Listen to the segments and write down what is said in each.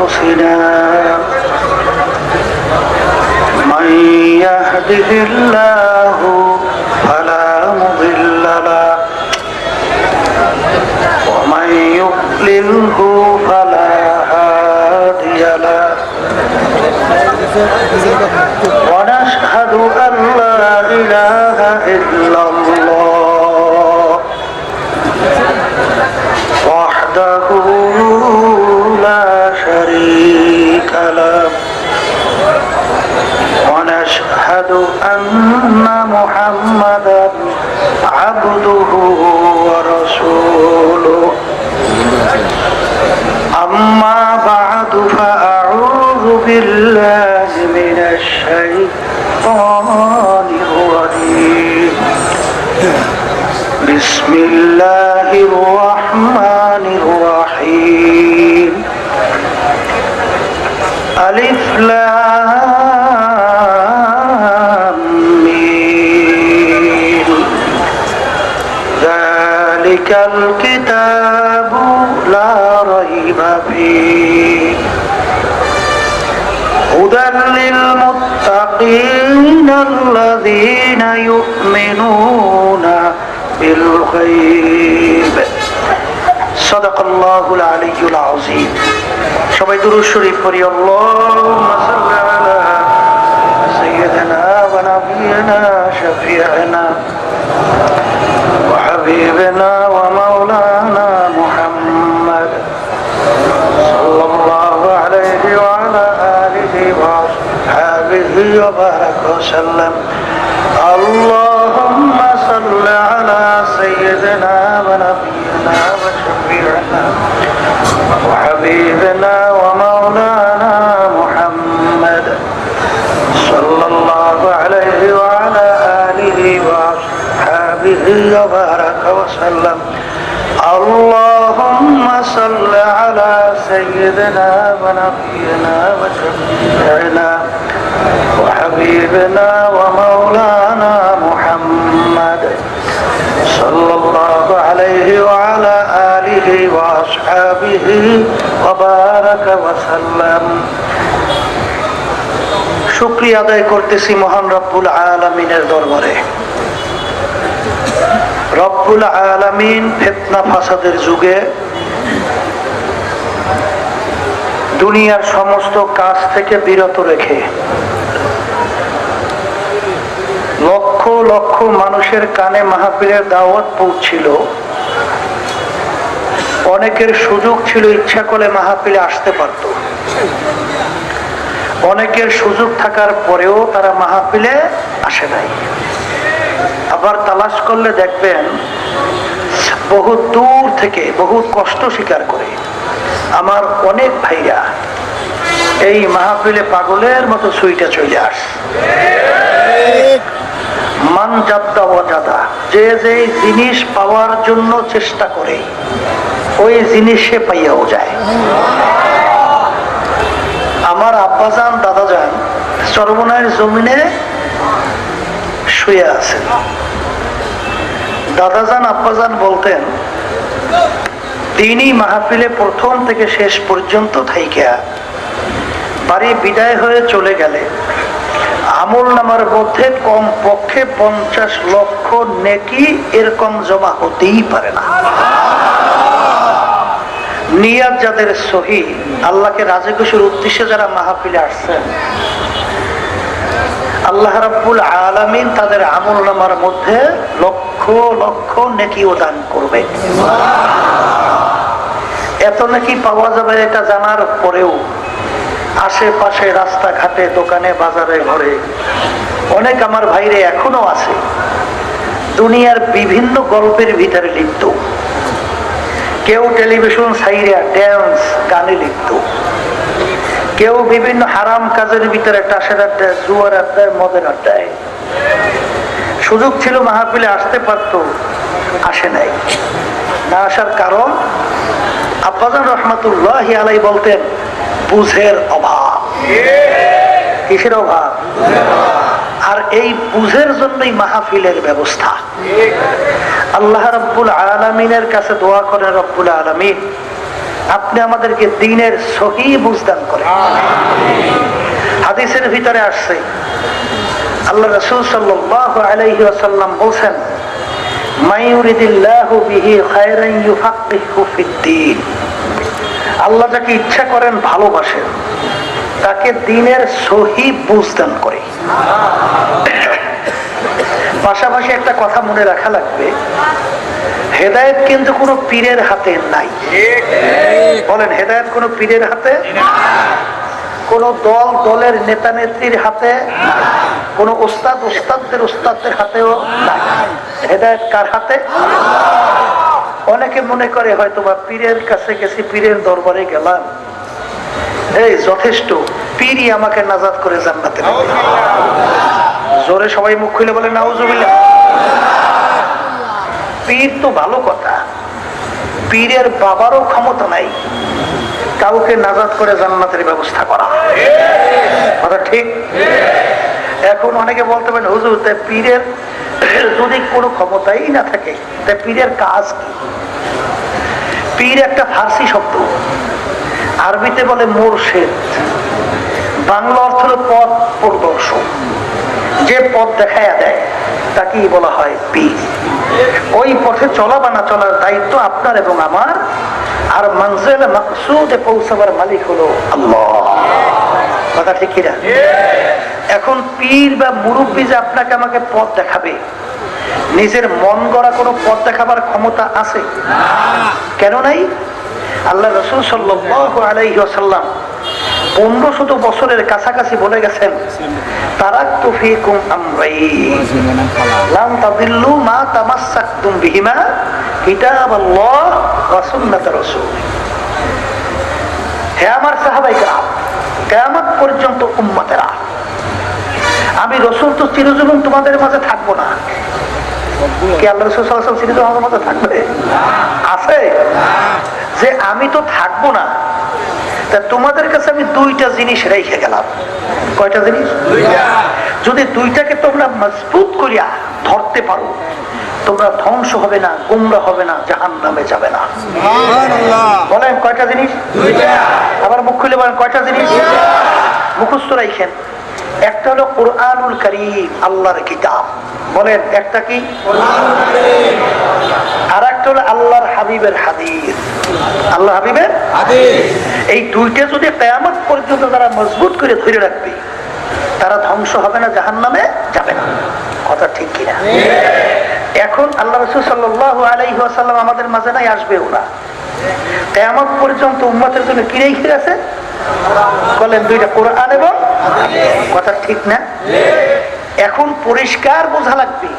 أنفسنا من يهده الله فلا مضل له ومن يضلله فلا هادي له ونشهد أن لا إله إلا الله وحده لا شريك له ونشهد أن محمدا عبده ورسوله أما بعد فأعوذ بالله من الشيطان الرجيم بسم الله الرحمن الرحيم ألف لام ميم ذلك الكتاب لا ريب فيه هدى للمتقين الذين يؤمنون بالغيب صدق الله العلي العظيم সবাই দুরূদ শরীফ পড়ি আল্লাহুম্মা সাল্লি আলা সাইয়্যিদিনা ওয়া নাবিয়িনা শাফি'িনা ওয়া হাবিবিনা ওয়া মাওলানা মুহাম্মদ সাল্লাল্লাহু আলাইহি ওয়া আলা আলিহি ওয়া আসহাবিহি ওয়া বারাকা ওয়া সাল্লাম আল্লাহুম্মা সাল্লি আলা সাইয়্যিদিনা ওয়া নাবিয়িনা ওয়া শাফি'িনা وحبيبنا ومولانا محمد صلى الله عليه وعلى آله وأصحابه وبارك وسلم اللهم صل على سيدنا ونبينا وشفيعنا وحبيبنا ومولانا محمد صلى الله عليه وعلى آله وأصحابه وبارك وسلم শুকরিয়া আদায় করতেছি মহান রব্বুল আলামিনের দরবারে। রব্বুল আলামিন ফিতনা ফাসাদের যুগে দুনিয়ার সমস্ত কাজ থেকে বিরত রেখে লক্ষ লক্ষ মানুষের কানে মাহফিলের দাওয়াত পৌঁছিল। অনেকের সুযোগ ছিল, ইচ্ছা করলে মাহফিলে আসতে পারত। অনেকের সুযোগ থাকার পরেও তারা মাহফিলে আসে নাই। আবার তালাশ করলে দেখবেন বহু দূর থেকে বহু কষ্ট স্বীকার করে আমার অনেক ভাইরা এই মাহফিলে পাগলের মতো সুইটা চলে আসে। মান জাদ্দা ওয়াজাদা, যে যে জিনিস পাওয়ার জন্য চেষ্টা করে ওই জিনিস সে পাইয়াও যায়। আমার আব্বাজান দাদাজান চরমনায়ের জমিনে শুয়ে আছেন। দাদাজান আব্বাজান বলতেন তিনি মাহফিলে প্রথম থেকে শেষ পর্যন্ত থাইকা বাড়ি বিদায় হয়ে চলে গেলে আমল নামার মধ্যে কম পক্ষে 50 লক্ষ নেকি এরকম জমা হতেই পারে না। নিয়াত যাদের সহি, আল্লাহকে রাজি খুশির উদ্দেশ্যে যারা মাহফিলে আসছেন, আল্লাহ রাব্বুল আলামিন তাদের আমল নামার মধ্যে লক্ষ লক্ষ নেকি দান করবে। এত নেকি পাওয়া যাবে এটা জানার পরেও আশেপাশে রাস্তাঘাটে দোকানে বাজারে ঘরে অনেক আমার ভাইরে এখনো আছে দুনিয়ার বিভিন্ন গল্পের ভিতরে লিপ্ত। কেউ টেলিভিশন সাইরা ড্যান্স গানে লিপ্ত, কেউ বিভিন্ন হারাম কাজের ভিতরে টাসের আড্ডায়, জুয়ার আড্ডায়, মদের আড্ডায়। সুযোগ ছিল মাহফিলে আসতে পারত, আসে নাই। না আসার কারণ আব্বাজান রহমাতুল্লাহি আলাইহি বলতেন বুঝের অভাব। কিসের অভাব? আর এই বুঝের জন্যই মাহফিলের ব্যবস্থা। আল্লাহ রাব্বুল আলামিনের কাছে দোয়া করেন, রব্বুল আলামিন আপনি আমাদেরকে দ্বীনের সহি বুঝদান করেন। হাদিসের ভিতরে আসছে আল্লাহ রাসূল সাল্লাল্লাহু আলাইহি ওয়াসাল্লাম বলেন, মাইয়ুরিদিল্লাহু বিহি খায়রান ইউফাক্কিহু ফিদ্দীন। আল্লাহ যাকে ইচ্ছা করেন ভালোবাসেন, তাকে দ্বীনের সহি বুঝদান করে। পাশাপাশি একটা কথা মনে রাখা লাগবে, হেদায়েত কিন্তু কোনো পীরের হাতে নাই। বলেন, হেদায়েত কোনো পীরের হাতে, কোন দল দলের নেতা নেত্রীর হাতে, কোন ওস্তাদ ওস্তাদদের হাতেও নাই। হেদায়েত কার হাতে? অনেকে মনে করে হয়তো বা পীরের কাছে গেছি, পীরের দরবারে গেলাম, এই যথেষ্ট, পীরই আমাকে নাজাত করে জান্নাতে নেবে। জোরে সবাই মুখ খুলে বলে নাউজুবিল্লাহ। পীর তো ভালো কথা, পীরের বাবারও ক্ষমতা নাই কাউকে নাজাত করে জান্নাতের ব্যবস্থা করা। কথা ঠিক? এখন অনেকে বলতে পারেন, হুজুর তাই পীরের যদি কোনো ক্ষমতাই না থাকে, তাই পীরের কাজ কি? পীর একটা ফার্সি শব্দ, আরবিতে বলে মুরশিদ, বাংলা অর্থ হলো পথ প্রদর্শক। যে পথ দেখায়া দেয় তাকেই বলা হয় পীর। ওই পথে চলা বা না চলার দায়িত্ব আপনার এবং আমার, আর মানজিল মাকসুদে পৌঁছাবার মালিক হলো আল্লাহ। কথা ঠিক কিনা? এখন পীর বা মুরব্বী যে আপনাকে আমাকে পথ দেখাবে, নিজের মন গড়া কোনো পথ দেখাবার ক্ষমতা আছে? কেন নাই? আল্লাহ রাসূল সাল্লাল্লাহু আলাইহি ওয়াসাল্লাম 1500 বছরের কাছাকাছি বলে গেছেন, তারাকতু ফীকুম আমরাইন লাম তাদিল্লু মা তামাসসাকতুম বিহিমা কিতাবাল্লাহ ওয়া সুন্নাত রাসূল। হে আমার সাহাবায়ে কেরাম, কিয়ামত পর্যন্ত উম্মতেরা, আমি রাসূল তো চিরজীবন তোমাদের মাঝে থাকবো না। কি আল্লাহ রাসূল সাল্লাল্লাহু আলাইহি ওয়াসাল্লাম চিরজীবন আমাদের মাঝে থাকবে? আছে যে আমি তো থাকবো না, তা তোমাদের কাছে আমি দুইটা জিনিস রেখে গেলাম। কয়টা জিনিস? যদি দুইটাকে তোমরা মজবুত করিয়া ধরতে পারো, তোমরা ধ্বংস হবে না, গুমরা হবে না, জাহান্নামে যাবে না। বলেন কয়টা জিনিস? আবার মুখ খুলে বলেন কয়টা জিনিস? মুখস্থ রাখেন। একটা হলো কুরআনুল কারীম, আল্লাহর কিতাব। বলেন একটা কি? আর একটা হলো আল্লাহর হাবিবের হাদিস। আল্লাহ হাবিবের হাদিস। এই দুইটা যদি কিয়ামত পর্যন্ত তারা মজবুত করে ধরে রাখবে, তারা ধ্বংস হবে না, জাহান্নামে যাবে না। কথা ঠিক কিনা? এখন আল্লাহ রাসূল সাল্লাল্লাহু আলাইহি ওয়াসাল্লাম আমাদের মাঝে নাই, আসবেও না। কিয়ামত পর্যন্ত উম্মতের জন্য কি রেখে গেছে? বলেন দুইটা, কোরআন এবং হাদিস। কথা ঠিক না? এখন পরিষ্কার বোঝা লাগবে,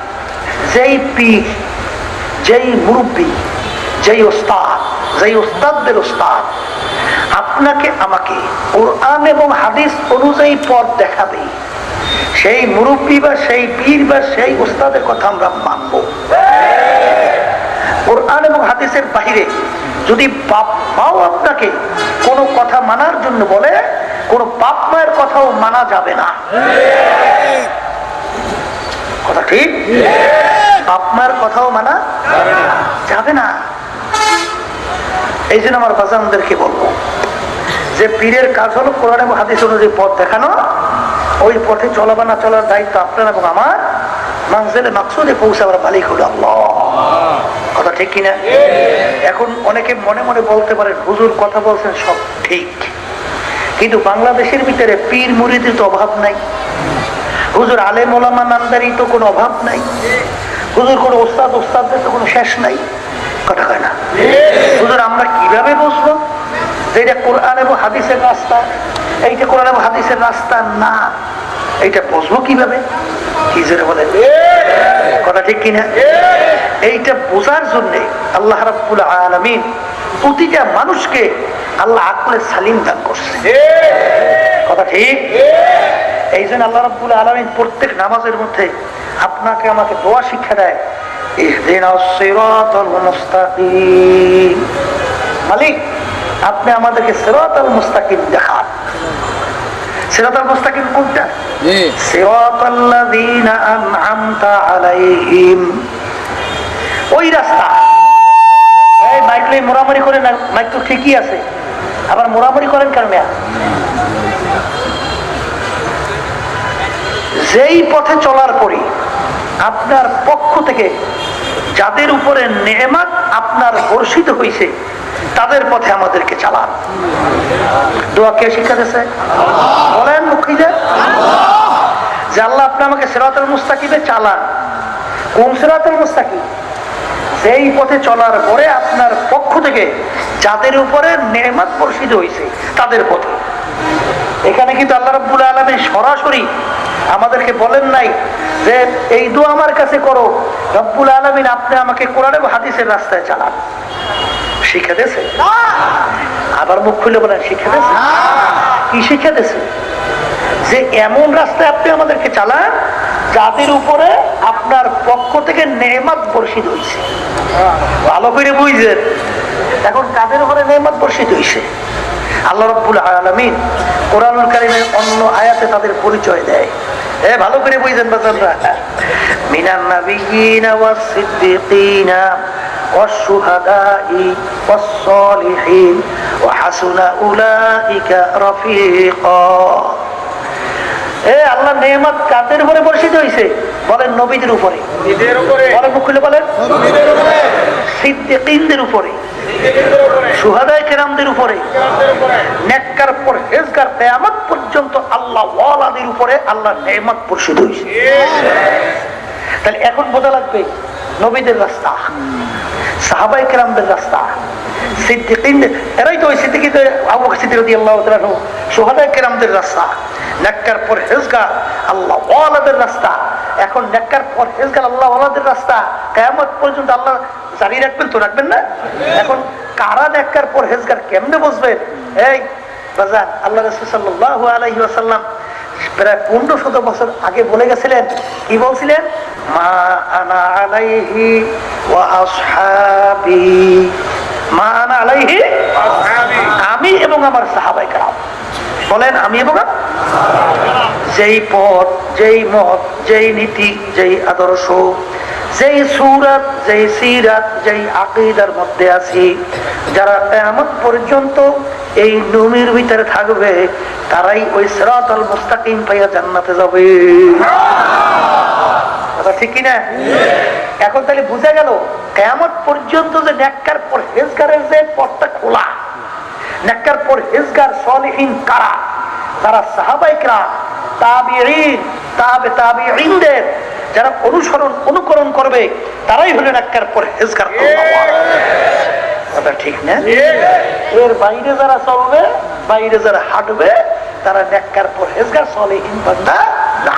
যেই পীর, যেই মুরব্বী, যেই ওস্তাদ, যেই ওস্তাদদের ওস্তাদ আপনাকে আমাকে কোরআন এবং হাদিস অনুযায়ী পথ দেখাবে, সেই মুরব্বী বা সেই পীর বা সেই ওস্তাদের কথা আমরা মানব। কোরআন এবং হাদিসের বাহিরে যদি বাপ মাও আপনাকে কোনো কথা মানার জন্য বলে, কোন বাপ মায়ের কথাও মানা যাবে না। কথা ঠিক? বাপ মায়ের কথাও মানা যাবে না। এই জন্য আমার বাজানদেরকে বলবো যে পীরের কাজ হলো কোরআন এবং হাদিস অনুযায়ী পথ দেখানো, ওই পথে চলা বা না চলার দায়িত্ব আপনার এবং আমার, মানজিলে মাকসুদে পৌঁছাবার মালিক হলো আল্লাহ। কথা ঠিক কিনা? এখন অনেকে মনে মনে বলতে পারেন, হুজুর কথা বলছেন সব ঠিক, কিন্তু বাংলাদেশের ভিতরে পীর মুরিদের তো অভাব নাই, হুজুর আলেম ওলামা নামদারি তো কোনো অভাব নাই, হুজুর কোনো ওস্তাদদের তো কোনো শেষ নাই। কথা কয় না? হুজুর আমরা কিভাবে বুঝবো যে এটা কোরআন এবং হাদিসের রাস্তা, এইটা কোরআন এবং হাদিসের রাস্তা না? এইটা বুঝবো কিভাবে? কি জোরে বলেন? কথা ঠিক কিনা? এইটা বোঝার জন্য আল্লাহ রাব্বুল আলামিন প্রতিটা মানুষকে আল্লাহ আকলে সালিম দান করছে। কথা ঠিক? এই জন্য আল্লাহ রাব্বুল আলামিন প্রত্যেক নামাজের মধ্যে আপনাকে আমাকে দোয়া শিক্ষা দেয়, ইহদিনাস সিরাতাল মুস্তাকিম। মালিক আপনি আমাদেরকে সিরাতাল মুস্তাকিম দেখান। সিরাতাল মুস্তাকিম কোনটা? সিরাতাল্লাযীনা আন'আমতা আলাইহিম, ওই রাস্তা। এই মাইক লই মোড়ামুড়ি করে না, মাইক তো ঠিকই আছে, আবার মোড়ামুড়ি করেন কেন? যেই পথে চলার পরে আপনার পক্ষ থেকে যাদের উপরে নেয়ামত আপনার বর্ষিত হয়েছে তাদের পথে আমাদেরকে চালান। দোয়া কে শিক্ষা দিয়েছে? বলেন মুখিদে যে আল্লাহ আপনি আমাকে সিরাতুল মুস্তাকিমে চালান। কোন সিরাতুল মুস্তাকিম? যেই পথে চলার পরে আপনার পক্ষ থেকে যাদের উপরে নেয়ামত বর্ষিত হয়েছে তাদের পথে। এখানে কিন্তু আল্লাহ রাব্বুল আলামিন সরাসরি আমাদেরকে বলেন নাই যে এই দোয়া আমার কাছে করো, রব্বুল আলামিন আপনি আমাকে কোরআন এবং হাদিসের রাস্তায় চালান। শিক্ষা দিয়েছে? আবার মুখ খুলে বলেন শিক্ষা দিয়েছে? কি শিক্ষা দিয়েছে? যে এমন রাস্তায় আপনি আমাদেরকে চালান যাদের উপরে আপনার পক্ষ থেকে নেয়ামত বর্ষিত হয়েছে। ভালো করে বুঝছেন? এখন কাদের উপরে নেয়ামত বর্ষিত হয়েছে? আল্লাহ রাব্বুল আলামিন কোরআনুল কারীমের অন্য আয়াতে তাদের পরিচয় দেয়। ভালো করে বুঝছেন বাজাররা? মিনান নাবিয়িনা ওয়াস সিদ্দিকিনা ওয়াস শুহাদাই ওয়াস সালিহিন ওয়া হাসুনা উলাইকা রাফিকা। আল্লাহ নেয়ামত কাদের উপরে বর্ষিত হয়েছে? বলেন নবীদের উপরে। বলেন মুখ খুলে বলেন। সিদ্দিকীনদের উপরে, শুহাদায়ে কেরামদের উপরে, নেককার পরহেজগার কিয়ামত পর্যন্ত আল্লাহ ওয়ালাদের উপরে আল্লাহ নেয়ামত বর্ষিত হয়েছে। তাহলে এখন বোঝা লাগবে নবীদের রাস্তা, সাহাবায়ে কেরামদের রাস্তা, সিদ্দিকীনদের, এরাই তো ওই সিদ্দিকীদের আবু বকর সিদ্দিক রাদিয়াল্লাহু তাআলা আনহু, শুহাদায়ে কেরামদের রাস্তা, নেককার পরহেজগার আল্লাহ ওয়ালাদের রাস্তা। এখন নেককার পরহেজগার আল্লাহ ওয়ালাদের রাস্তা কিয়ামত পর্যন্ত আল্লাহ জারি রাখবেন তো রাখবেন না? এখন কারা নেককার পরহেজগার কেমনে বুঝবেন? এই বাজান, আল্লাহ রাসূল সাল্লাল্লাহু আলাইহি ওয়াসাল্লাম প্রায় 1500 বছর আগে বলে গেছিলেন। কি বলছিলেন? মা আনা আলাইহি ওয়া আসহাবি, মা আনা আলাইহি ওয়া আসহাবি, আমি এবং আমার সাহাবায়ে কেরাম। বলেন আমি এবং যেই পথ, যেই মত, যেই নীতি, যেই আদর্শ, যেই সূরাত, যেই সিরাত, যেই আকীদার মধ্যে আছি, যারা কিয়ামত পর্যন্ত এই নূরের ভিতরে থাকবে তারাই ওই সিরাতুল মুস্তাকিম পাইয়া জান্নাতে যাবে। কথা ঠিক কি না? এখন তাহলে বুঝা গেল কিয়ামত পর্যন্ত যে নেককার পরহেজগারের যে পথটা খোলা, নেককার পরহেজগার সালিহিন কারা? তারা সাহাবায়ে কেরাম, তাবিঈন, তাবিঈনদের যারা অনুকরণ করবে তারাই হলেন নেককার পরহেজগার। কথা ঠিক না? এর বাইরে যারা চলবে, বাইরে যারা হাঁটবে তারা নেককার পরহেজগার সালিহিন বান্দা না।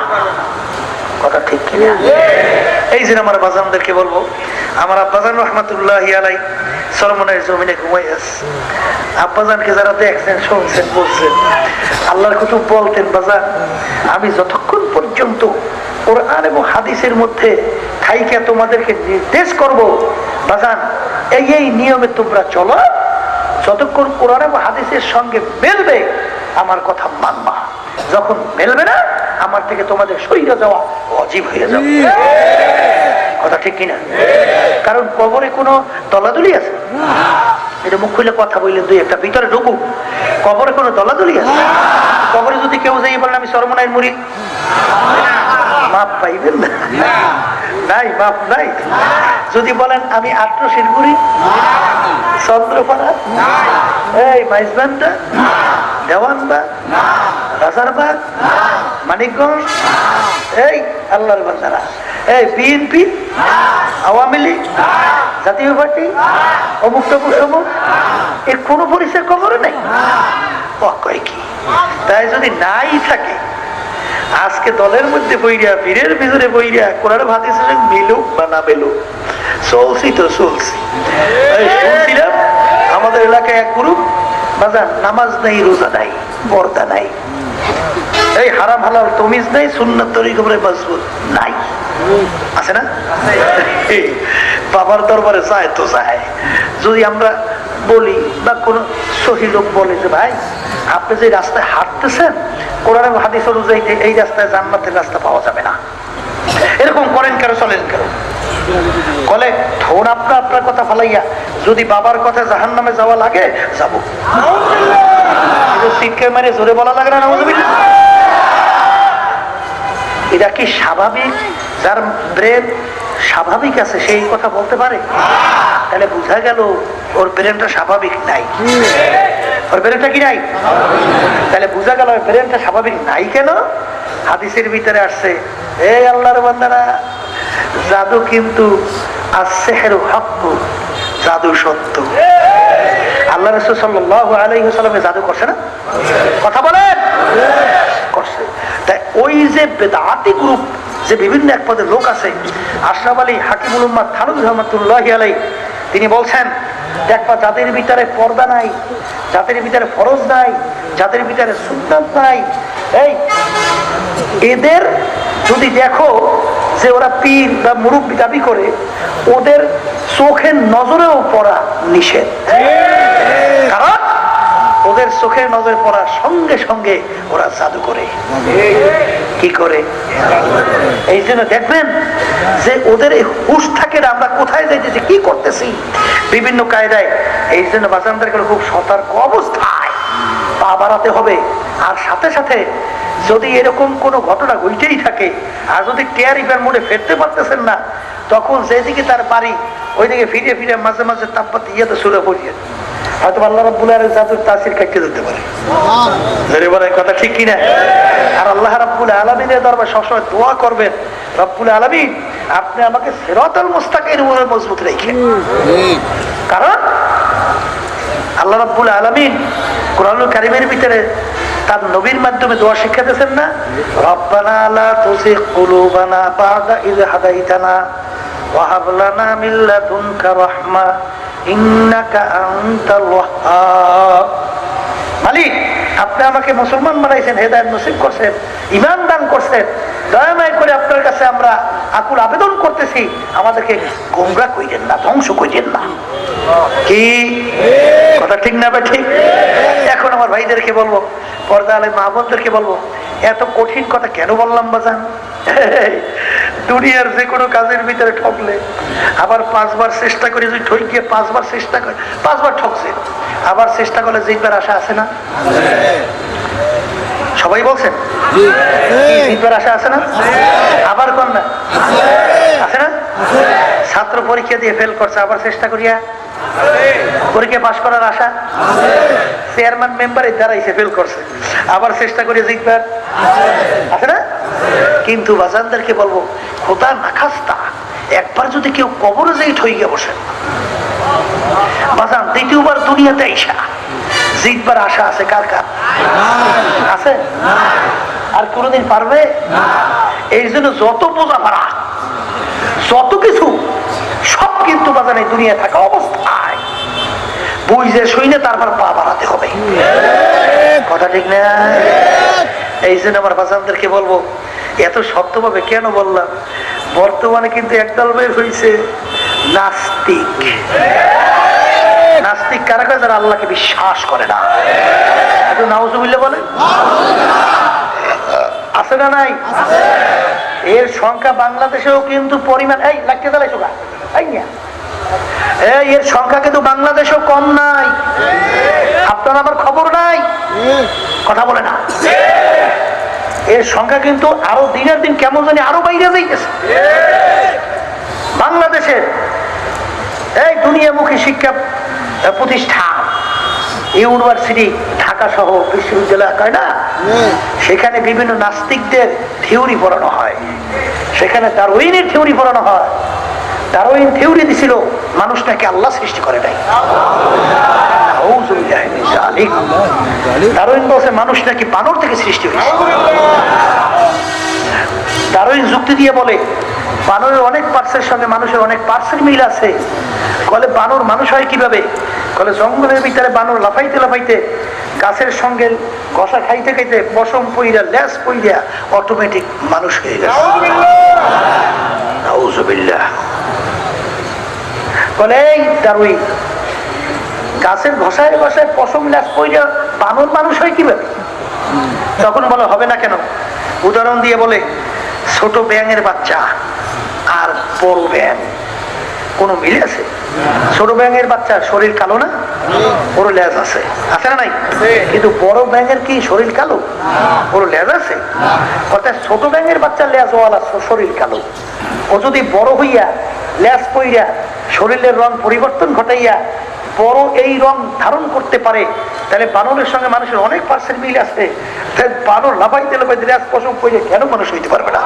কথা ঠিক কি না? এই যে আমার বাজানদেরকে বলবো, আমার আব্বাজান রহমাতুল্লাহি আলাইহি সরমনের জমিনে ঘুমাই আছে। আব্বাজানকে যারা দেখছেন, শুনছেন, বলছেন, আল্লাহর কুতুব বলতেন, বাজান আমি যতক্ষণ পর্যন্ত কোরআন এবং হাদিসের মধ্যে থাইকা তোমাদেরকে নির্দেশ করব, বাজান এই নিয়মে তোমরা চলো, যতক্ষণ কোরআন এবং হাদিসের সঙ্গে মেলবে আমার কথা মানবা। যখন মেলবে না, আমার থেকে তোমাদের সইরা যাওয়া ওয়াজিব হয়ে যাবে। কথা ঠিক কিনা? কারণ কবরে কোনো দলাদলি আছে? এটা মুখ খুলে কথা বললেন দুই একটা, ভিতরে ঢুকুক। কবরে কোনো দলাদলি আছে? কবরে যদি কেউ যাই বলেন আমি সরমনাইয়ের মুরিদ, মাপ পাইবেন না? নাই, মাপ নাই। যদি বলেন আমি আটরশির মুরিদ, চন্দ্রপাড়া, এই মাইজবান্ডা, দেওয়ানবাগ, রাজারবাগ, মানিকগঞ্জ, এই আল্লাহর বান্দারা, এই বিএনপি, আওয়ামী লীগ, জাতীয় পার্টি, অমুক তমুক সমুক, এর কোনো পরিচয় কবরে নাই। কয় কি? তাই যদি নাই থাকে, আজকে দলের মধ্যে বইরা, বীরের ভিতরে বইরা, কোরআন হাদিসের মিলুক বা না মিলুক, চলছি তো চলছি। শুনছিলাম আমাদের এলাকায় এক গ্রুপ, বাজার নামাজ নাই, রোজা নাই, পর্দা নাই, এই হারাম হালাল তমিজ নাই, সুন্নাত তরিকা মজবুত নাই, আছে না? বাবার দরবারে যায় তো যায়। যদি আমরা বলি বা কোন সহি লোক বলে যে ভাই আপনি যে রাস্তায় হাঁটতেছেন, কোরআন এবং হাদিস অনুযায়ী এই রাস্তায় জান্নাতের রাস্তা পাওয়া যাবে না, এরকম করেন কেন, চলেন কেন? বলে ধন আপনার কথা ফালাইয়া যদি বাবার কথা জাহান্নামে যাওয়া লাগে যাবো। চিৎকার মারে জোরে বলা লাগে না নাউজুবিল্লাহ। এটা কি স্বাভাবিক? যার ব্রেন স্বাভাবিক আছে সেই কথা বলতে পারে? তাহলে বোঝা গেল ওর ব্রেনটা স্বাভাবিক নাই। ওর ব্রেনটা কি নাই? তাহলে বোঝা গেল ওর ব্রেনটা স্বাভাবিক নাই কেন? হাদিসের ভিতরে আসছে, এই আল্লাহর বান্দারা, জাদু কিন্তু আস-সিহরু হক, জাদু সত্য। আল্লাহ রাসূল সাল্লাল্লাহু আলাইহি ওয়াসাল্লাম জাদু করছে না? কথা বলেন, করছে। তাই ওই যে বেদাতি গ্রুপ, যে বিভিন্ন এক পদের লোক আছে, আশরাফ আলী হাকিমুল উম্মাহ থানভী রহমাতুল্লাহি আলাইহি তিনি বলছেন, দেখবা যাদের ভিতরে পর্দা নাই, যাদের ভিতরে ফরজ নাই, যাদের ভিতরে সুন্নাত নাই, এই এদের যদি দেখো যে ওরা পীর বা মুরব্বি দাবি করে, ওদের চোখের নজরেও পড়া নিষেধ। কারণ ওদের চোখের নজরে পড়ার সঙ্গে সঙ্গে ওরা জাদু করে। কি করে? এই জন্য দেখবেন যে ওদের এই হুঁশ থাকে না, আমরা কোথায় যাইতেছি, কি করতেছি, বিভিন্ন কায়দায়। এই জন্য বাচ্চাদের খুব সতর্ক অবস্থায় পা বাড়াতে হবে। আর সাথে সাথে যদি এরকম কোনো ঘটনা ঘটেই থাকে, আর যদি টেয়ারিফের মোড়ে ফেরতে পারতেছেন না, তখন যেদিকে তার বাড়ি ওইদিকে ফিরে ফিরে মাঝে মাঝে তাপবাত ইয়েতে সুরে পড়িয়ে হয়তো আল্লাহ রাব্বুল আলামিন জাদুর তাসির কাটিয়ে দিতে পারে। কথা ঠিক কিনা? আর আল্লাহ রাব্বুল আলামিনের দরবারে সবসময় দোয়া করবেন, রব্বুল আলামিন আপনি আমাকে সিরাতাল মুস্তাকিমের উপরে মজবুত রাখেন। কারণ আল্লাহ রাব্বুল আলামিন কোরআনুল কারীমের ভিতরে তার নবীর মাধ্যমে দোয়া শিক্ষা দিয়েছেন না, রব্বানা লা তুযিগ কুলুবানা বা'দা ইয হাদাইতানা ওয়া হাব লানা মিন লাদুনকা রাহমা ইন্নাকা আনতাল ওয়াহ্হাব। মালিক আপনি আমাকে মুসলমান বানাইছেন, হেদায়েত নসিব করছেন, ঈমান দান করছেন, দয়া মায়া করে আপনার কাছে আমরা আকুল আবেদন করতেছি, আমাদেরকে গোমরাহ কইরেন না, ধ্বংস কইরেন না। কি কথা ঠিক না? ঠিক। এখন আমার ভাইদেরকে বলবো, পর্দা আলে মা বোনদেরকে বলবো, এত কঠিন কথা কেন বললাম বাজান? দুনিয়ার যে কোনো কাজের ভিতরে ঠকলে আবার 5 বার চেষ্টা করে, যদি ঠকিয়ে 5 বার চেষ্টা করে, 5 বার ঠকছে, আবার চেষ্টা করলে জিতবার আশা আছে না? সবাই বলছেন জিতবার আশা আছে না? আবার কোন না আছে না? ছাত্র পরীক্ষা দিয়ে ফেল করছে, আবার চেষ্টা করিয়া পরীক্ষা পাশ করার আশা। চেয়ারম্যান মেম্বারে দাঁড়াইছে, ফেল করছে, আবার চেষ্টা করে জিতবার আছে না? কিন্তু বাজানদেরকে বলবো, খোদা না খাস্তা একবার যদি কেউ কবরে যাই ঠইকে বসেন বাজান, দ্বিতীয়বার দুনিয়াতে আইসা জিতবার আশা আছে কার কার? আছে? আর কোনদিন পারবে? এই জন্য যত বোঝা পারা, যত কিছু সব কিন্তু বাজান এই দুনিয়া থাকা অবস্থায় বুঝে শুনে তারপর পা বাড়াতে হবে। কথা ঠিক না? এই জন্য আমার বাজানদেরকে বলবো, এত শক্তভাবে কেন বললাম, বর্তমানে কিন্তু একদল বের হয়েছে নাস্তিক। নাস্তিক কারা কারা? যারা আল্লাহকে বিশ্বাস করে না। একটু নাউজুবিল্লাহ বলে আছে না নাই? এর সংখ্যা বাংলাদেশেও কিন্তু পরিমাণ, এই লাগতে চালাইছো গা, এর সংখ্যা কিন্তু বাংলাদেশেও কম নাই। আপনার আমার খবর নাই, কথা বলে না। এর সংখ্যা কিন্তু আরো দিনের দিন কেমন জানি আরো বাইরে যাইতেছে। বাংলাদেশের এই দুনিয়ামুখী শিক্ষা প্রতিষ্ঠান, ইউনিভার্সিটি, ঢাকা সহ বিশ্ববিদ্যালয় কয় না, সেখানে বিভিন্ন নাস্তিকদের থিওরি পড়ানো হয়। সেখানে ডারউইনের থিওরি পড়ানো হয়। ডারউইন থিওরি দিছিল মানুষ নাকি আল্লাহ সৃষ্টি করে নাই। ডারউইন বলছে মানুষ নাকি বানর থেকে সৃষ্টি হয়েছে। ডারউইন যুক্তি দিয়ে বলে বানরের অনেক পার্টসের সঙ্গে মানুষের অনেক পার্টসের মিল আছে। বলে বানর মানুষ হয় কিভাবে? বলে জঙ্গলের ভিতরে বানর লাফাইতে লাফাইতে গাছের সঙ্গে ঘষা খাইতে খাইতে পশম পইরা লেজ পইরা অটোমেটিক মানুষ হয়ে গেছে। নাউজুবিল্লাহ। বলে এই ডারউইন গাছের ঘষায় ঘষায় পশম লেজ পইরা বানর মানুষ হয় কিভাবে? তখন বলে হবে না কেন? উদাহরণ দিয়ে বলে ছোট ব্যাঙের বাচ্চা আর বড় ব্যাঙ কোনো মিল আছে? ছোট ব্যাঙের বাচ্চার শরীর কালো না? ওর লেজ আছে, আছে না নাই? কিন্তু বড় ব্যাঙের কি শরীর কালো? ওর লেজ আছে। অর্থাৎ ছোট ব্যাঙের বাচ্চার লেজ ওয়ালা শরীর কালো। ও যদি বড় হইয়া লেজ পইরা শরীরের রং পরিবর্তন ঘটাইয়া বড় এই রং ধারণ করতে পারে, তাহলে বানরের সঙ্গে মানুষের অনেক পার্সেন্ট মিল আছে। বানর লাফাইতে লাফাইতে লেজ পশম পইলে কেন মানুষ হইতে পারবে না?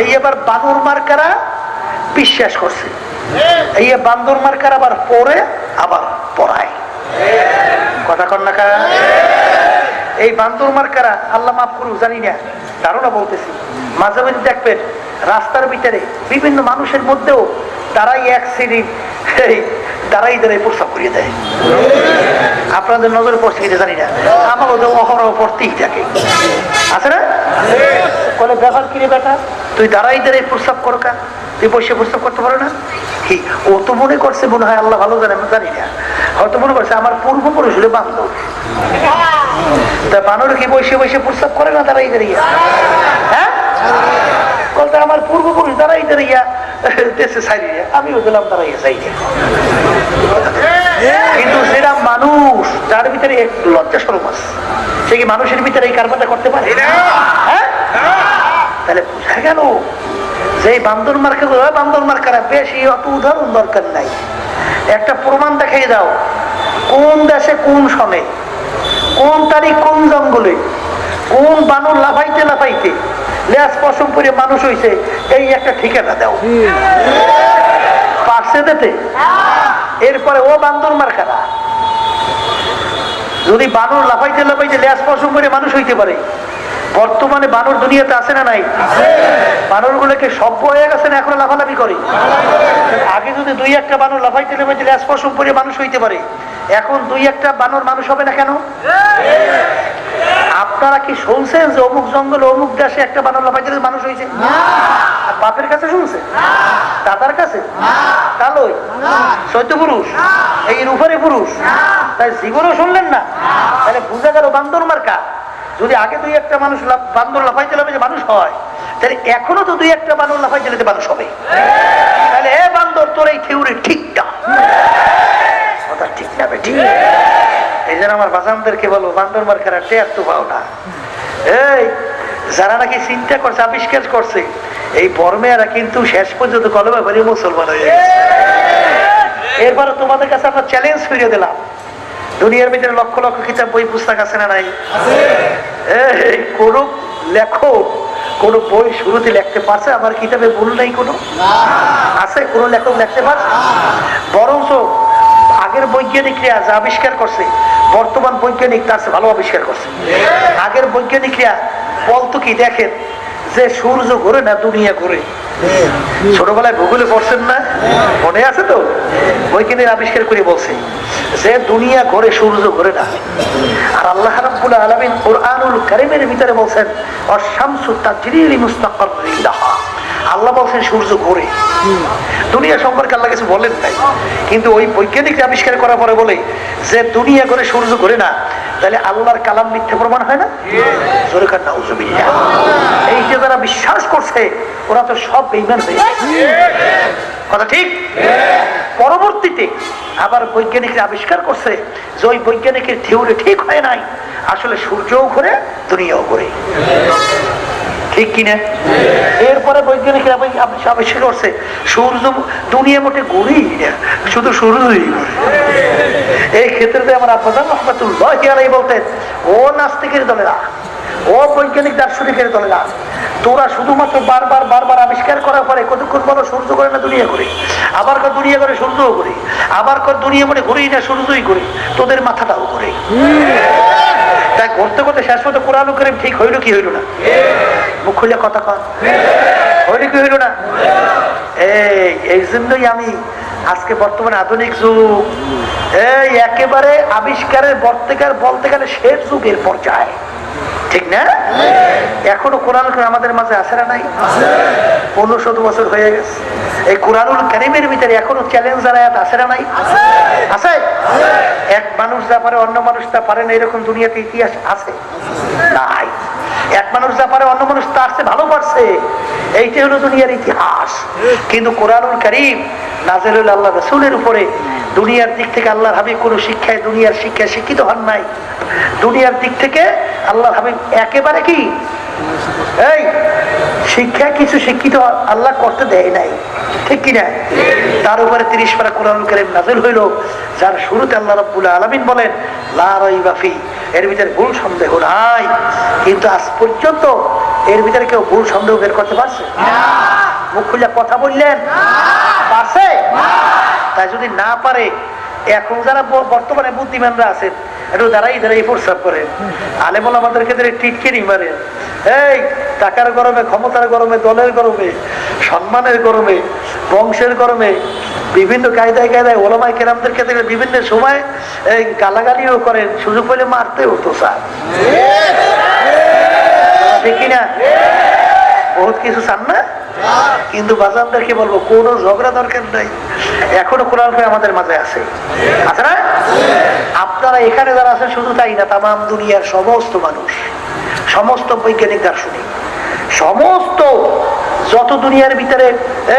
এই এবার বানর মার্কারা বিশ্বাস করছে, এই বান্দর মার্কার আবার পরে আবার পড়ায়। কথা কন না কা? এই বান্দর মার্কারা আল্লাহ মাফ করুক জানি না, ধারণা বলতেছি, মাঝে মাঝে দেখবেন রাস্তার ভিতরে বিভিন্ন মানুষের মধ্যেও তারাই এক শ্রেণী দাঁড়াই দাঁড়াই প্রস্তাব করিয়ে দেয়। আপনাদের নজরে পড়ছে কিনা জানি না, আমার ওদের অহরহ পড়তেই থাকে, আছে না? বলে ব্যাপার কিরে বেটা, তুই দাঁড়াই দাঁড়াই প্রস্তাব করো কা? তুই বসে প্রস্তাব করতে পারো না? কি ও তো মনে করছে, মনে হয় আল্লাহ ভালো জানে, আমি জানি না, হয়তো মনে করছে আমার পূর্বপুরুষ হলে বান্দর। তা বানর কি বসে বসে প্রস্তাব করে না দাঁড়াই দাঁড়িয়ে? হ্যাঁ, বলতে আমার পূর্বপুরুষ দাঁড়াই দাঁড়িয়া দেশে সাইডে, আমিও দিলাম দাঁড়াইয়া সাইডে। কিন্তু সেটা মানুষ যার ভিতরে একটু লজ্জা শরম আছে, সে কি মানুষের ভিতরে এই কারবারটা করতে পারে? হ্যাঁ, তাহলে বুঝা গেল যে বান্দর মার্কা গুলো, বান্দর মার্কারা বেশি অত উদাহরণ দরকার নাই। একটা প্রমাণ দেখাই দাও, কোন দেশে কোন সময়ে কোন তারিখ কোন জঙ্গলে কোন বানর লাফাইতে লাফাইতে লেজ পশম করে মানুষ হইছে, এই একটা ঠিকানা দাও। পারছে দিতে? এরপরে ও বান্দর মার্কারা যদি বানর লাফাইতে লাফাইতে লেজ পশম করে মানুষ হইতে পারে, বর্তমানে বানর দুনিয়াতে আছে না নাই? বানর গুলোকে সভ্য হয়ে গেছে না এখনো লাফালাফি করে? আগে যদি দুই একটা বানর লাফাইতে লাফাইতে লেজ পশম করে মানুষ হইতে পারে, এখন দুই একটা বানর মানুষ হবে না কেন? আপনারা কি শুনছেন যে অমুক জঙ্গলে অমুক দেশে একটা বানর লাফাইতে মানুষ হয়েছে? বাপের কাছে শুনছে? দাদার কাছে? কালোই চৈত্য পুরুষ, এই রূপের পুরুষ, তাই জীবনও শুনলেন না? তাহলে বুঝা গেল বান্দর মার্কা। যদি আগে দুই একটা মানুষ বান্দর লাফাইতে লাফাইতে মানুষ হয়, তাহলে এখনো তো দুই একটা বানর লাফাইতে লাফাইতে মানুষ হবে। তাহলে এ বান্দর, তোর এই থিওরি ঠিকটা কথা ঠিক না বেঠি? এই জন্য আমার বাজানদেরকে বলবো, বান্দর মার্কারা টের তো পাও না। এই যারা নাকি চিন্তা করছে, আবিষ্কার করছে, এই বর্মেরা কিন্তু শেষ পর্যন্ত কলমা বলি মুসলমান হয়ে গেছে। এরপরে তোমাদের কাছে আমরা চ্যালেঞ্জ ফিরিয়ে দিলাম, দুনিয়ার ভিতরে লক্ষ লক্ষ কিতাব বই পুস্তক আছে না নাই? এই কোন লেখক কোন বই শুরুতে লিখতে পারছে আমার কিতাবে ভুল নাই কোনো? আছে কোন লেখক লিখতে পারছে? বরঞ্চ আগের বৈজ্ঞানিকরা যা আবিষ্কার করছে, বর্তমান বৈজ্ঞানিক তার ভালো আবিষ্কার করছে। আগের বৈজ্ঞানিকরা বলতো কি, দেখেন যে সূর্য ঘুরে না, দুনিয়া ঘুরে। ছোটবেলায় ভূগোলে পড়ছেন না? মনে আছে তো? বৈজ্ঞানিক আবিষ্কার করে বলছে যে দুনিয়া ঘুরে, সূর্য ঘুরে না। আর আল্লাহ রাব্বুল আলামিন কুরআনুল কারীমের ভিতরে বলছেন, আশ-শামসু তাজরি লিমুস্তাকাররিন লাহা। আল্লাহ বলছেন সূর্য ঘুরে। দুনিয়া সম্পর্কে আল্লাহ কিছু বলেন নাই, কিন্তু ওই বৈজ্ঞানিক আবিষ্কার করার পরে বলে যে দুনিয়া ঘুরে, সূর্য ঘুরে না। তাহলে আল্লাহর কালাম মিথ্যা প্রমাণ হয় না? জোরে কান নাউযুবিল্লাহ। এই যে যারা বিশ্বাস করছে, ওরা তো সব বেঈমান হয়ে গেছে। কথা ঠিক? পরবর্তীতে আবার বৈজ্ঞানিকরা আবিষ্কার করছে যে ওই বৈজ্ঞানিকের থিওরি ঠিক হয় নাই, আসলে সূর্যও ঘুরে, দুনিয়াও ঘুরে। ঠিক কিনা? এরপরে বৈজ্ঞানিকরা আবিষ্কার করছে সূর্য, দুনিয়া মোটে ঘুরি না, শুধু সূর্যই ঘুরে। এই ক্ষেত্রে আমার আব্বাজান রাহমাতুল্লাহি আলাইহি বলতেন, ও নাস্তিকের দলেরা, ও বৈজ্ঞানিক দার্শনিকের দলেরা, তোরা শুধুমাত্র বারবার বারবার আবিষ্কার করার পরে কতক্ষণ বলো সূর্য করে না দুনিয়া করে, আবার কর দুনিয়া করে সূর্যও করে, আবার কর দুনিয়া মোটে ঘুরি না, সূর্যই করে, তোদের মাথাটাও করে। তাই করতে করতে শেষ পর্যন্ত কোরআন কারীম ঠিক হইল কি হইল না? মুখ খুলে কথা কন, হইল কি হইল না? এই জন্যই আমি আজকে বর্তমানে আধুনিক যুগ, এই একেবারে আবিষ্কারের বলতে গেলে শেষ যুগের পর্যায়ে, ঠিক না? এখনো কোরআন আমাদের মাঝে আসে না নাই? 1500 বছর হয়ে গেছে। এই কোরআনুল কারীমের ভিতরে এখনো চ্যালেঞ্জার আয়াত আসে না নাই? আছে? এক মানুষ যা পারে অন্য মানুষ তা পারে না, এরকম দুনিয়াতে ইতিহাস আছে নাই? এক মানুষ যা পারে অন্য মানুষ তার চেয়ে ভালো পারছে, এইটা হলো দুনিয়ার ইতিহাস। কিন্তু কোরআনুল কারীম নাযিল হলো আল্লাহ রাসূলের উপরে। দুনিয়ার দিক থেকে আল্লাহর হাবিব কোনো শিক্ষায় দুনিয়ার শিক্ষায় শিক্ষিত হন নাই। দুনিয়ার দিক থেকে আল্লাহর হাবিব একেবারে কি এই শিক্ষা কিছু শিক্ষিত আল্লাহ করতে দেয় নাই, ঠিক কিনা? তার উপরে 30 পারা কোরআনুল কারীম নাযিল হইল, যার শুরুতে আল্লাহ রাব্বুল আলামিন বলেন লা রাইবা ফি, এর ভিতরে ভুল সন্দেহ নাই। কিন্তু আজ পর্যন্ত এর ভিতরে কেউ ভুল সন্দেহ বের করতে পারছে? মুখ খুলে কথা বললেন পারছে? তাই যদি না পারে, এখন যারা বর্তমানে বুদ্ধিমানরা আছেন একটু দাঁড়াই দাঁড়াই প্রস্তাব করে, আলেম ওলামাদের ক্ষেত্রে টিটকিরি মারে, এই টাকার গরমে, ক্ষমতার গরমে, দলের গরমে, সম্মানের গরমে, বংশের গরমে বিভিন্ন কায়দায় কায়দায় ওলামায়ে কেরামদের ক্ষেত্রে বিভিন্ন সময় এই গালাগালিও করেন, সুযোগ পেলে মারতেও তো চান, ঠিক কিনা? বহুত কিছু চান না? কিন্তু বাজানদেরকে বলবো কোনো ঝগড়া দরকার নাই, এখনো কোরআন আমাদের মাঝে আছে, আছে না? আপনারা এখানে যারা আছেন শুধু তাই না, তামাম দুনিয়ার সমস্ত মানুষ, সমস্ত বৈজ্ঞানিক দার্শনিক, সমস্ত যত দুনিয়ার ভিতরে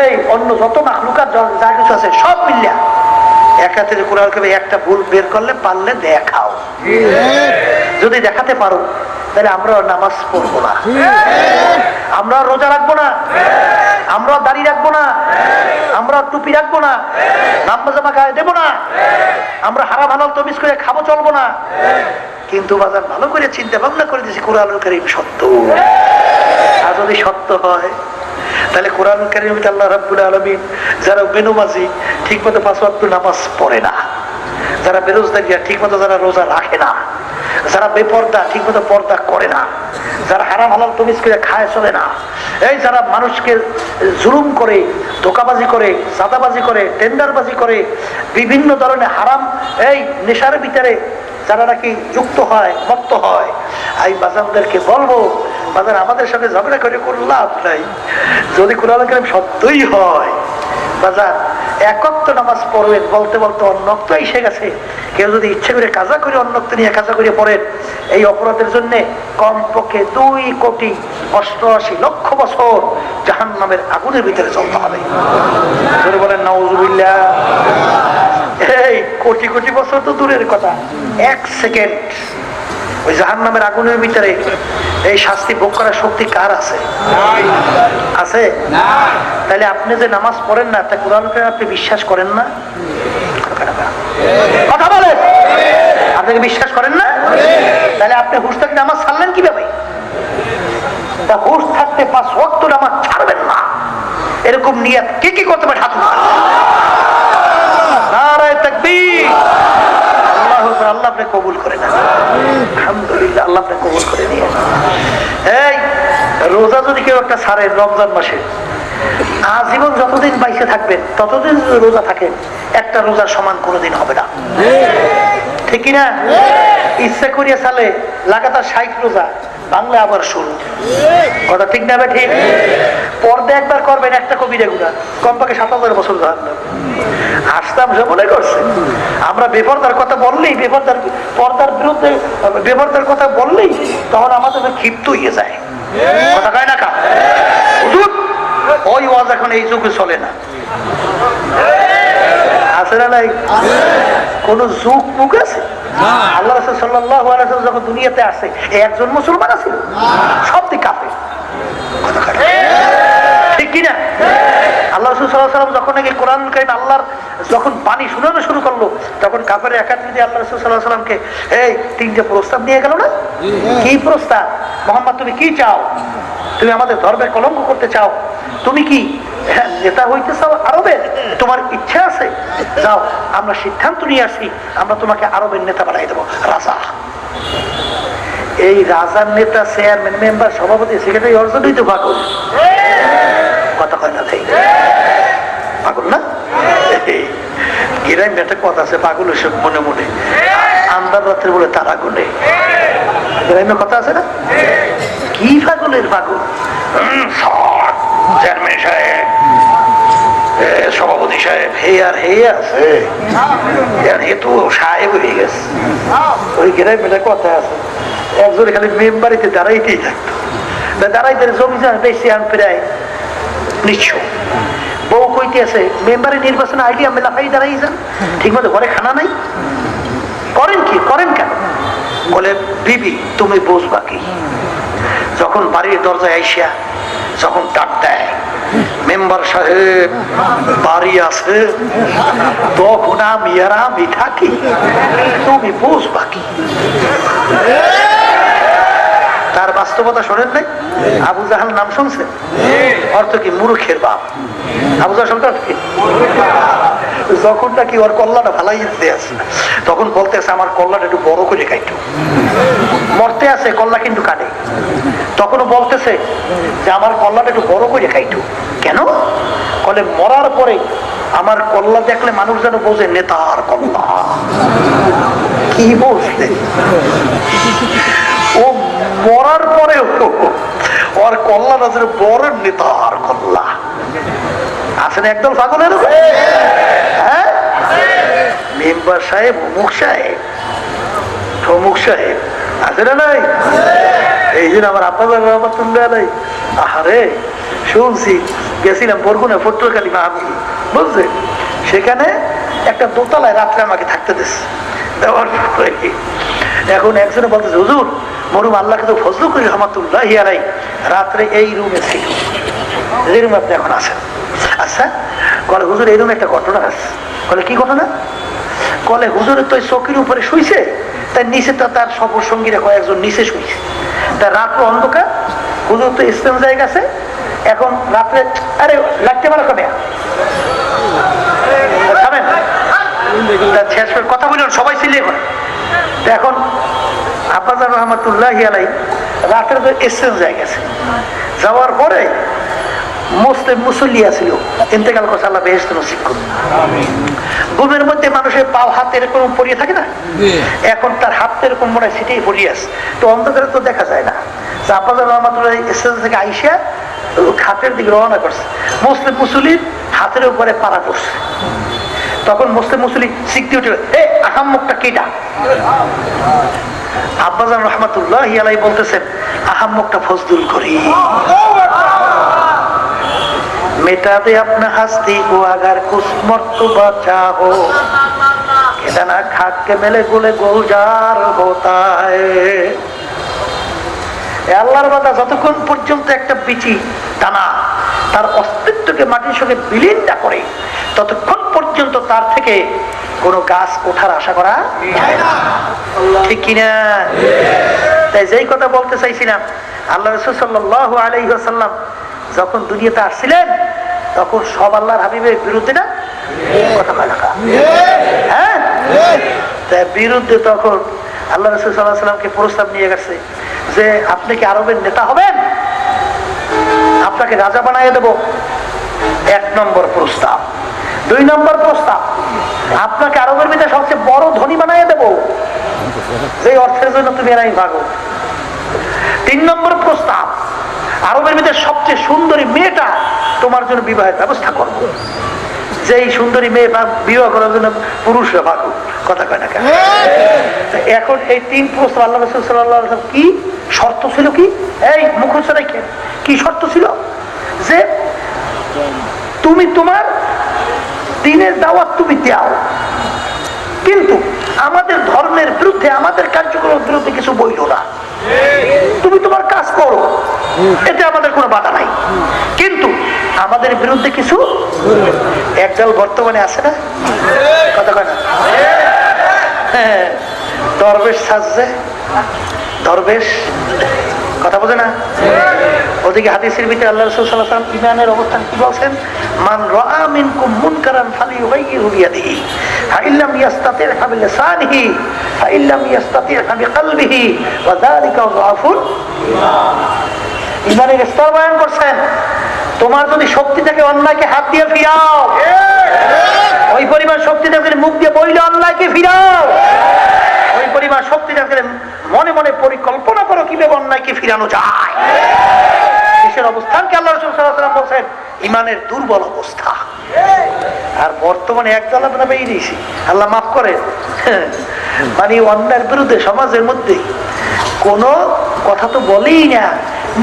এই অন্য যত মাখলুকাত যা কিছু আছে সব মিলিয়া এক হাতে কোরআন কারীমে একটা ভুল বের করলে পারলে দেখাও। যদি দেখাতে পারো তাহলে আমরা নামাজ পড়বো না, আমরা রোজা রাখবো না, আমরা দাড়ি রাখবো না, আমরা টুপি রাখবো না, নামাজ জামা গায়ে দেবো না, আমরা হারাম হালাল তমিজ করে খাবো চলবো না। কিন্তু বাজার ভালো করে চিন্তা ভাবনা করে দিয়েছি কোরআনুল কারীম সত্য। আর যদি সত্য হয় তাহলে কোরআনুল কারীমে আল্লাহ রাব্বুল আলামিন যারা বেনমাজি ঠিক মতো 5 ওয়াক্ত নামাজ পড়ে না, যারা বেরোজগার ঠিক মতো যারা রোজা রাখে না, যারা বেপর্দা ঠিক মতো পর্দা করে না, যারা হারাম হালাল তমিজ করে খায় চলে না, এই যারা মানুষকে জুলুম করে, ধোঁকাবাজি করে, চাঁদাবাজি করে, টেন্ডারবাজি করে, বিভিন্ন ধরনের হারাম এই নেশার ভিতরে যারা নাকি যুক্ত হয়, মত্ত হয়, এই বাজানদেরকে বলবো বাজার আমাদের সঙ্গে ঝগড়া করে কোনো লাভ নাই। যদি কোরআনুল কারীম সত্যই হয় বাজার একত্র নামাজ পড়বেন, বলতে বলতে অন্যক্ত এসে গেছে, কেউ যদি ইচ্ছে করে কাজা করে অন্যক্ত নিয়ে কাজা করে পড়েন, এই অপরাধের জন্য কমপক্ষে 2,88,00,000 বছর জাহান্নামের আগুনের ভিতরে চলতে হবে। বলেন নাউজুবিল্লাহ। এই কোটি কোটি বছর তো দূরের কথা, 1 সেকেন্ড ওই জাহান্নামের আগুনের ভিতরে এই শাস্তি ভোগ করার শক্তি কার আছে? আছে? তাহলে আপনি যে নামাজ পড়েন না, তা কোরআন কারীম আপনি বিশ্বাস করেন না? কথা বলেন, আপনাকে বিশ্বাস করেন না? তাহলে আপনি হুঁশ থাকতে নামাজ ছাড়লেন কিভাবে? তা হুঁশ থাকতে 5 ওয়াক্ত নামাজ ছাড়বেন না, এরকম নিয়ত কে কি করতে পারে? হাত উঠান। নারায়ে তাকবীর। আল্লাহ আপনি কবুল করে না, আলহামদুলিল্লাহ, আল্লাহ আপনি কবুল করে নিয়ে। এই রোজা যদি কেউ একটা ছাড়ে রমজান মাসে, আজীবন যতদিন বাইসে থাকবেন ততদিন যদি রোজা থাকেন, একটা রোজার সমান কোনোদিন হবে না, ঠিক কিনা? ইচ্ছা করিয়া ছাড়লে লাগাতার 60 রোজা, বাংলা আবার শুরু, কথা ঠিক না? ঠিক। পর্দা একবার করবেন একটা কবিরা গুনাহ, কমপক্ষে 7000 বছর জাহান্নাম। আসতাম সে মনে করছে আমরা বেপরদার কথা বললেই, পর্দার বিরুদ্ধে বেপরদার কথা বললেই তখন আমাদের ক্ষিপ্ত হয়ে যায়, কথা কয় না কা? ওই ওয়াজ এখন এই যুগে চলে না, আছে না নাই? কোন যুগ মুখ আছে? আল্লাহ রাসূল সাল্লাল্লাহু আলাইহি ওয়াসাল্লাম যখন দুনিয়াতে আসে একজন মুসলমান আছে, সব দিক কাফের, ঠিক কিনা? আল্লাহ রাসূল সাল্লাল্লাহু আলাইহি ওয়াসাল্লাম যখন নাকি কোরআনুল কারীম আল্লাহর যখন বাণী শোনানো শুরু করলো, তখন কাফের একাত্রে দিয়ে আল্লাহ রাসূল সাল্লাল্লাহু আলাইহি ওয়াসাল্লামকে এই 3টে প্রস্তাব নিয়ে গেল না? কি প্রস্তাব? মুহাম্মদ তুমি কি চাও? তুমি আমাদের ধর্মের কলঙ্ক করতে চাও? তুমি কি নেতা হইতে চাও আরবের? তোমার ইচ্ছা আছে? যাও, আমরা সিদ্ধান্ত নিয়ে আসি, আমরা তোমাকে আরবের নেতা বানাই দেবো, রাজা। এই রাজার নেতা, চেয়ারম্যান, মেম্বার, সভাপতি, সেক্রেটারি অর্জনই তো পাগল, কথা কয় না? তাই পাগল না? গ্রামে একটা কথা আছে, পাগল এসব মনে মনে আন্দার রাত্রে বলে তারা গুনে, গ্রামে কথা আছে না? কি পাগলের পাগল? চেয়ারম্যান সাহেব, সভাপতি সাহেব, হে আর হে আছে, হে তো সাহেব হয়ে গেছে। ওই গ্রামে কথা আছে, একজন খালি মেম্বারিতে দাঁড়াইতেই থাকতো, দাঁড়াইতে জমি বেশি আন প্রায় নিশ্চয় বউ কইতে আছে মেম্বারের নির্বাচনে আইডিয়া মেলা ভাই দাঁড়াই যান ঠিক মতো ঘরে খানা নাই করেন কি করেন কেন বলে বিবি তুমি বুঝবা কি যখন বাড়ির দরজায় আইসা যখন ডাক দেয় মেম্বার সাহেব বাড়ি আছে তখন আমি আর আমি থাকি তুমি বুঝবা কি তার বাস্তবতা শোনেন নাই আবু জাহাল নাম শুনছেন অর্থ কি মূর্খের বাপ আবু জাহাল শব্দ কি যখন নাকি ওর কল্লাটা ভালাই দিতে আছে তখন বলতে আছে আমার কল্লাটা একটু বড় করে কাটো মরতে আছে কল্লা কিন্তু কাটে তখনও বলতেছে যে আমার কল্লাটা একটু বড় করে কাটো কেন বলে মরার পরে আমার কল্লা দেখলে মানুষ যেন বোঝে নেতার কল্লা কি বলছে ও মরার পরে ওর কল্লা নজরে বড় নেতার কল্লা আছেন একদম পাগলের হ্যাঁ মেম্বার সাহেব অমুক সাহেব অমুক সাহেব আছে না নাই এই জন্য আমার আব্বা রহমতুল্লাহ নাই আহারে শুনছি গেছিলাম বরগুনা পটুয়াখালী মাহফিল বুঝছেন সেখানে একটা দোতলায় রাত্রে আমাকে থাকতে দিচ্ছে দেওয়ার পরে এখন একজনে বলতেছে হুজুর মরুম আল্লাহকে তো ফজলু করি রহমতুল্লাহ হিয়ারাই রাত্রে এই রুমে ছিল যে রুমে আপনি এখন আছেন আচ্ছা বলে হুজুর এই রুমে একটা ঘটনা আছে বলে কি ঘটনা বলে হুজুরের তো চৌকির উপরে শুইছে তার নিচে তো তার সফর সঙ্গীরা কয়েকজন নিচে শুইছে তার রাত্র অন্ধকার হুজুর তো ইসলাম জায়গা আছে এখন রাত্রে আরে লাগতে পারো কবে কথা বললেন সবাই সিলিয়ে করে এখন আব্বাজান রহমতুল্লাহ আলাই রাতের তো এক্সচেঞ্জ জায়গা আছে যাওয়ার পরে মুসলিম মুসল্লিয়া ছিল ইন্তেকাল করছে আল্লাহ বেহেশত নসিব করুন ঘুমের মধ্যে মানুষের পাও হাত এরকম পড়িয়ে থাকে না এখন তার হাত এরকম মনে হয় সেটাই পড়িয়ে আছে তো অন্ধকারে তো দেখা যায় না আব্বাজান রহমতুল্লাহ এক্সচেঞ্জ থেকে আইসা খাতের দিকে রওনা করছে মুসলিম মুসল্লির হাতের উপরে পাড়া পড়ছে তখন মুসলিম মুসল্লি শিখতে উঠে এই আহাম্মকটা কেটা আব্বাজান রহমতুল্লাহ আলাই বলতেছেন আহাম্মকটা ফজলুল করি मिटा दे अपना हस्ती को अगर कुछ मर्तबा चाहो ना खाक के मेले गुले गुलजार होता है আল্লাহর বান্দা যতক্ষণ পর্যন্ত একটা বিচি দানা তার অস্তিত্বকে মাটির সঙ্গে বিলীন না করে ততক্ষণ পর্যন্ত তার থেকে কোনো গাছ ওঠার আশা করা যায় না ঠিক কিনা তাই যেই কথা বলতে চাইছিলাম আল্লাহ রাসূল সাল্লাল্লাহু আলাইহি ওয়াসাল্লাম যখন দুনিয়াতে আসছিলেন তখন সব আল্লাহর হাবিবের বিরুদ্ধে না কথা বলা হ্যাঁ তাই বিরুদ্ধে তখন আল্লাহ রাসূল সাল্লাল্লাহু আলাইহি ওয়াসাল্লামকে প্রস্তাব নিয়ে গেছে যে আপনি কি আরবের নেতা হবেন আপনাকে রাজা বানিয়ে দেব এক নম্বর প্রস্তাব দুই নম্বর প্রস্তাব আপনাকে আরবের মধ্যে সবচেয়ে বড় ধনী বানিয়ে দেব যে অর্থের জন্য তুমি এরাই ভাগো তিন নম্বর প্রস্তাব আরবের মধ্যে সবচেয়ে সুন্দরী মেয়েটা তোমার জন্য বিবাহের ব্যবস্থা করবো যেই সুন্দরী মেয়ে বিবাহ করার জন্য পুরুষরা ভাগো কথা কয় না কেন এখন এই তিন প্রস্তাব আল্লাহ রাসূল সাল্লাল্লাহু আলাইহি ওয়াসাল্লাম কি শর্ত ছিল কি এই মুখস্থ রেখে কি শর্ত ছিল যে তুমি তোমার দ্বীনের দাওয়াত তুমি দাও কিন্তু আমাদের ধর্মের বিরুদ্ধে আমাদের কার্যক্রমের বিরুদ্ধে কিছু বইলো না তুমি তোমার কাজ করো এতে আমাদের কোনো বাধা নাই কিন্তু আমাদের বিরুদ্ধে কিছু একদল বর্তমানে আছে না কথা কয় না হ্যাঁ দরবেশ সাজছে দরবেশ কথা বোঝে না ওদিকে হাদিসের ভিতরে আল্লাহ রাসূল সাল্লাল্লাহু আলাইহি ওয়াসাল্লাম ঈমানের অবস্থান কি বলছেন মান রাআ মিনকুম মুনকারান ফালিয়ুগাইয়িরহু বিয়াদিহি ফাইল্লাম ইস্তাতি' বিলিসানিহি ফাইল্লাম ইস্তাতি' বিকলবিহি ওয়া যালিকা যাফুল ঈমানের স্তর বয়ান করছেন তোমার যদি শক্তি থাকে অন্যায়কে হাত দিয়ে ফিরাও ওই পরিমাণ শক্তি থাকলে মুখ দিয়ে বইলে অন্যায়কে ফিরাও ওই পরিমাণ শক্তি থাকলে মনে মনে পরিকল্পনা করো কিভাবে অন্যায়কে ফিরানো যায় দেশের অবস্থানকে আল্লাহ রাসূল সাল্লাল্লাহু আলাইহি ওয়াসাল্লাম বলেন ঈমানের দুর্বল অবস্থা আর বর্তমানে একদল আমরা পেয়ে দিয়েছি আল্লাহ মাফ করে মানে অন্যায়ের বিরুদ্ধে সমাজের মধ্যে কোনো কথা তো বলেই না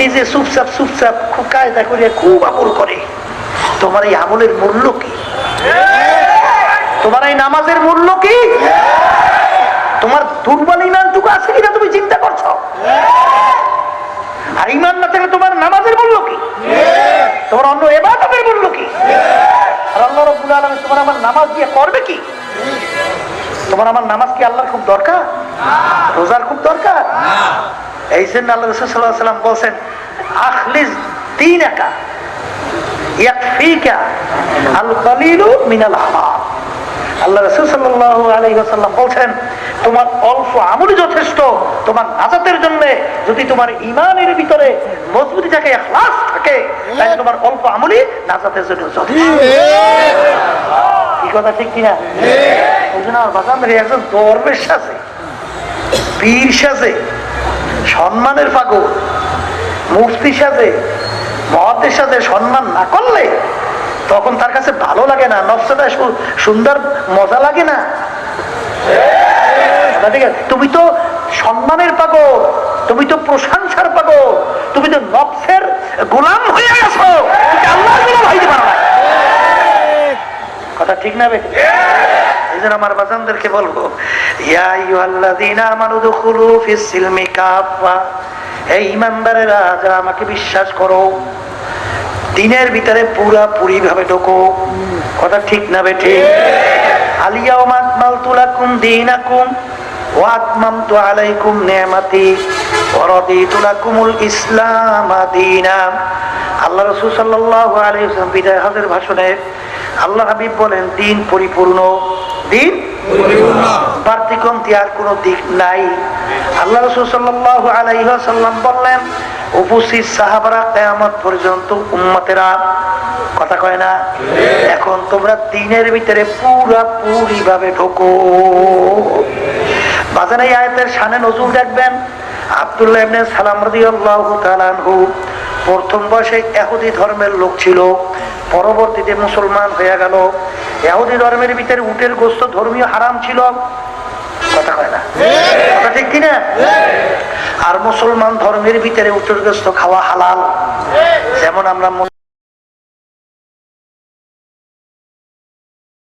নিজে চুপচাপ চুপচাপ খুব কায়দা করে খুব আমল করে। তোমার এই আমলের মূল্য কি? তোমার এই নামাজের মূল্য কি? তোমার দুর্বল ইমানটুকু আছে কিনা তুমি চিন্তা করছো? আর ইমান না থাকলে তোমার নামাজের মূল্য কি? তোমার অন্য ইবাদতের মূল্য কি? আর আল্লাহ রাব্বুল আলামিন তোমার আমার নামাজ দিয়ে করবে কি? তোমার আমার নামাজ কি আল্লাহর খুব দরকার? রোজার খুব দরকার? এই জন্য আল্লাহ রাসূল সাল্লাল্লাহু আলাইহি ওয়াসাল্লাম বলেন, আখলিস দীনাকা ইয়াকফিকা আল কলিলু মিনাল আমাল। আল্লাহ রাসূল সাল্লাল্লাহু আলাইহি ওয়াসাল্লাম বলেন, তোমার অল্প আমলই যথেষ্ট তোমার নাজাতের জন্য। যদি তোমার ঈমানের ভিতরে মজবুতি থাকে, ইখলাস থাকে, তাহলে তোমার অল্প আমলই নাজাতের জন্য যথেষ্ট। কি কথা ঠিক কিনা? ওই জন্য আমার বাজান রে একজন দরবেশ সাজে, পীর সাজে, সম্মানের পাগল, মুফতি সাজে, মুহাদ্দিস সাজে, সম্মান না করলে তখন তার কাছে ভালো লাগে না, নফসটা সুন্দর মজা লাগে না। ঠিক আছে, তুমি তো সম্মানের পাগল, তুমি তো প্রশংসার পাগল, তুমি তো নফসের গোলাম হয়ে গেছো, তুমি আল্লাহর গোলাম হইতে পারো না। কথা ঠিক না বে? এই জন্য আমার বাজানদেরকে বলবো, ইয়া আইয়ুহাল্লাযীনা আমানু দুখুলু ফিস সিলমি কাফা, এই ঈমানদারেরা যারা আমাকে বিশ্বাস করো, দিনের ভিতরে পুরাপুরি ভাবে ঢোকো। কথা ঠিক না বে? ঠিক। আলিয়াউমা আকমালতু লাকুম দীনাকুম ওয়া আতমামতু আলাইকুম নি'মাতি ওয়া রাদিতু লাকুমুল ইসলাম দীনা। আল্লাহ রাসূল সাল্লাল্লাহু আলাইহি ওয়াসাল্লাম বিদায় হজের ভাষণে আল্লাহ হাবিব বলেন, দিন পরিপূর্ণ, দিন পরিপূর্ণ, বাড়তি কমতি আর কোনো দিক নাই। আল্লাহ রাসূল সাল্লাল্লাহু আলাইহি ওয়াসাল্লাম বললেন, উপস্থিত সাহাবারা কিয়ামত পর্যন্ত উম্মতেরা, কথা কয় না? এখন তোমরা দিনের ভিতরে পুরাপুরি ভাবে ঢোকো। বাজার এই আয়াতের শানে নজরুল দেখবেন, আব্দুল্লাহ ইবনে সালাম রাদিয়াল্লাহু তাআলা আনহু প্রথম বয়সে ইহুদি ধর্মের লোক ছিল, পরবর্তীতে মুসলমান হয়ে গেল। ইহুদি ধর্মের ভিতরে উটের গোশত ধর্মীয় হারাম ছিল, কথা কয় না? কথা ঠিক কিনা? আর মুসলমান ধর্মের ভিতরে উটের গোশত খাওয়া হালাল। যেমন আমরা